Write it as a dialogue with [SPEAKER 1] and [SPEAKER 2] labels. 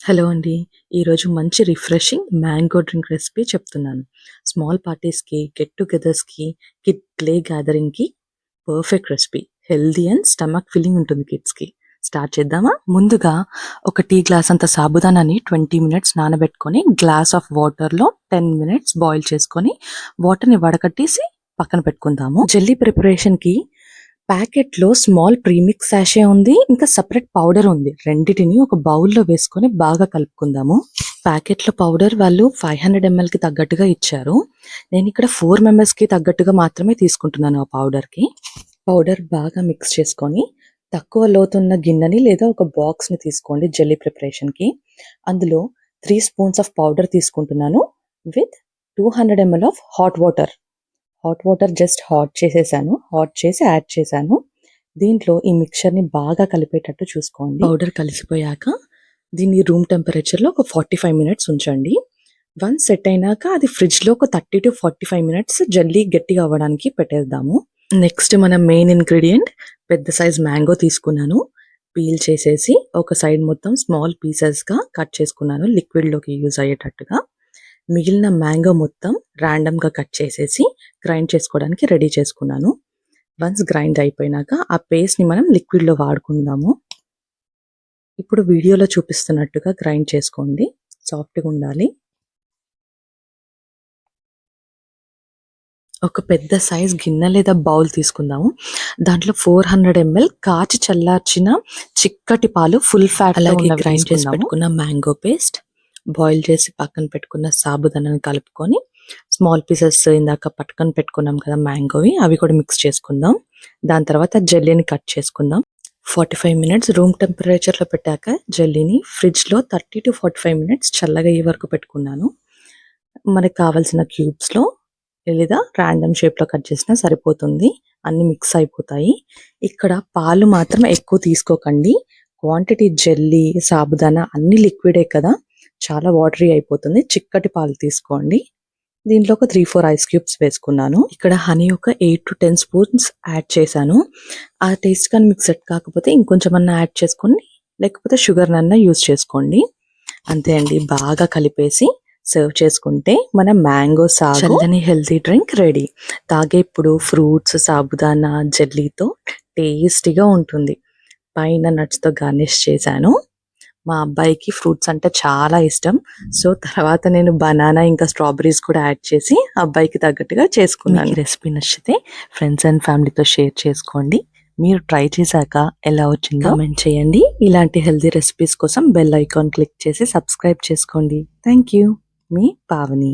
[SPEAKER 1] Hello అండి. ఈరోజు మంచి రిఫ్రెషింగ్ మ్యాంగో డ్రింక్ రెసిపీ చెప్తున్నాను. స్మాల్ పార్టీస్‌కి, గెట్ టుగెదర్స్‌కి, కిడ్ ప్లే గ్యాదరింగ్‌కి perfect recipe. Healthy and stomach filling ఉంటుంది కిడ్స్‌కి. స్టార్ట్ చేద్దామా? ముందుగా ఒక టీ గ్లాస్ అంత సాబుదానాన్ని 20 మినిట్స్ నానబెట్టుకొని, గ్లాస్ ఆఫ్ వాటర్‌లో 10 మినిట్స్ బాయిల్ చేసుకొని, వాటర్‌ని వడకట్టేసి పక్కన పెట్టుకుందాము. జెల్లీ ప్రిపరేషన్‌కి ప్యాకెట్‌లో స్మాల్ ప్రీమిక్స్ సాషే ఉంది. ఇంకా సెపరేట్ పౌడర్ ఉంది. రెండిటిని ఒక బౌల్‌లో వేసుకొని బాగా కలుపుకుందాము. ప్యాకెట్‌లో పౌడర్ వాళ్ళు 500 ఎంఎల్‌కి తగ్గట్టుగా ఇచ్చారు. నేను ఇక్కడ 4 మెంబర్స్‌కి తగ్గట్టుగా మాత్రమే తీసుకుంటున్నాను ఆ పౌడర్‌కి. పౌడర్ బాగా మిక్స్ చేసుకొని తక్కువ లోతున్న గిన్నెని లేదా ఒక బాక్స్‌ని తీసుకోండి జెల్లీ ప్రిపరేషన్‌కి. అందులో 3 స్పూన్స్ ఆఫ్ పౌడర్ తీసుకుంటున్నాను with 200 ML of hot water. Just hot చేసేసాను. హాట్ చేసి యాడ్ చేశాను. దీంట్లో ఈ మిక్చర్‌ని బాగా కలిపేటట్టు చూసుకోండి. పౌడర్ కలిసిపోయాక దీన్ని రూమ్ టెంపరేచర్‌లో ఒక 45 మినిట్స్ ఉంచండి. వన్స్ సెట్ అయినాక అది ఫ్రిడ్జ్‌లో ఒక 30-45 మినిట్స్ జెల్లీ గట్టిగా అవ్వడానికి పెట్టేద్దాము. నెక్స్ట్ మన మెయిన్ ఇంగ్రీడియంట్ పెద్ద సైజ్ మ్యాంగో తీసుకున్నాను. పీల్ చేసేసి ఒక సైడ్ మొత్తం స్మాల్ పీసెస్‌గా కట్ చేసుకున్నాను లిక్విడ్‌లోకి యూజ్ అయ్యేటట్టుగా. మిగిలిన మ్యాంగో మొత్తం ర్యాండమ్‌గా కట్ చేసేసి గ్రైండ్ చేసుకోవడానికి రెడీ చేసుకున్నాను. వన్స్ గ్రైండ్ అయిపోయినాక ఆ పేస్ట్‌ని మనం లిక్విడ్‌లో వాడుకుందాము. ఇప్పుడు వీడియోలో చూపిస్తున్నట్టుగా గ్రైండ్ చేసుకోండి. సాఫ్ట్‌గా ఉండాలి. ఒక పెద్ద సైజ్ గిన్నె లేదా బౌల్ తీసుకుందాము. దాంట్లో 400 ఎంఎల్ కాచి చల్లార్చిన చిక్కటి పాలు ఫుల్ ఫ్యాట్ అలాగే గ్రైండ్ చేసి పెట్టుకున్న మ్యాంగో పేస్ట్, బాయిల్ చేసి పక్కన పెట్టుకున్న సాబుదానాన్ని కలుపుకొని స్మాల్ పీసెస్ ఇందాక పట్టుకొని పెట్టుకున్నాం కదా మ్యాంగోవి, అవి కూడా మిక్స్ చేసుకుందాం. దాని తర్వాత జెల్లీని కట్ చేసుకుందాం. 45 మినిట్స్ రూమ్ టెంపరేచర్లో పెట్టాక జెల్లీని ఫ్రిడ్జ్లో 30-45 మినిట్స్ చల్లగా అయ్యే వరకు పెట్టుకున్నాను. మనకు కావాల్సిన క్యూబ్స్లో లేదా ర్యాండమ్ షేప్లో కట్ చేసినా సరిపోతుంది. అన్ని మిక్స్ అయిపోతాయి. ఇక్కడ పాలు మాత్రం ఎక్కువ తీసుకోకండి. క్వాంటిటీ జెల్లీ, సాబుదానా అన్ని లిక్విడే కదా, చాలా వాటరీ అయిపోతుంది. చిక్కటి పాలు తీసుకోండి. దీంట్లో ఒక 3-4 ఐస్ క్యూబ్స్ వేసుకున్నాను. ఇక్కడ హనీ ఒక 8-10 స్పూన్స్ యాడ్ చేశాను. ఆ టేస్ట్ కానీ మీకు సెట్ కాకపోతే ఇంకొంచెం అన్నా యాడ్ చేసుకొని, లేకపోతే షుగర్ నన్నా యూజ్ చేసుకోండి. అంతే అండి. బాగా కలిపేసి సర్వ్ చేసుకుంటే మన మ్యాంగో సాగు చల్లని హెల్తీ డ్రింక్ రెడీ. తాగేప్పుడు ఫ్రూట్స్, సాబుదానా, జెల్లీతో టేస్టీగా ఉంటుంది. పైన నట్స్తో గార్నిష్ చేశాను. మా అబ్బాయికి ఫ్రూట్స్ అంటే చాలా ఇష్టం. సో తర్వాత నేను బనానా ఇంకా స్ట్రాబెర్రీస్ కూడా యాడ్ చేసి అబ్బాయికి తగ్గట్టుగా చేసుకున్నాను. ఈ రెసిపీ నచ్చితే ఫ్రెండ్స్ అండ్ ఫ్యామిలీతో షేర్ చేసుకోండి. మీరు ట్రై చేశాక ఎలా వచ్చిందో కామెంట్ చేయండి. ఇలాంటి హెల్తీ రెసిపీస్ కోసం బెల్ ఐకాన్ క్లిక్ చేసి సబ్స్క్రైబ్ చేసుకోండి. Thank you. మీ పావని.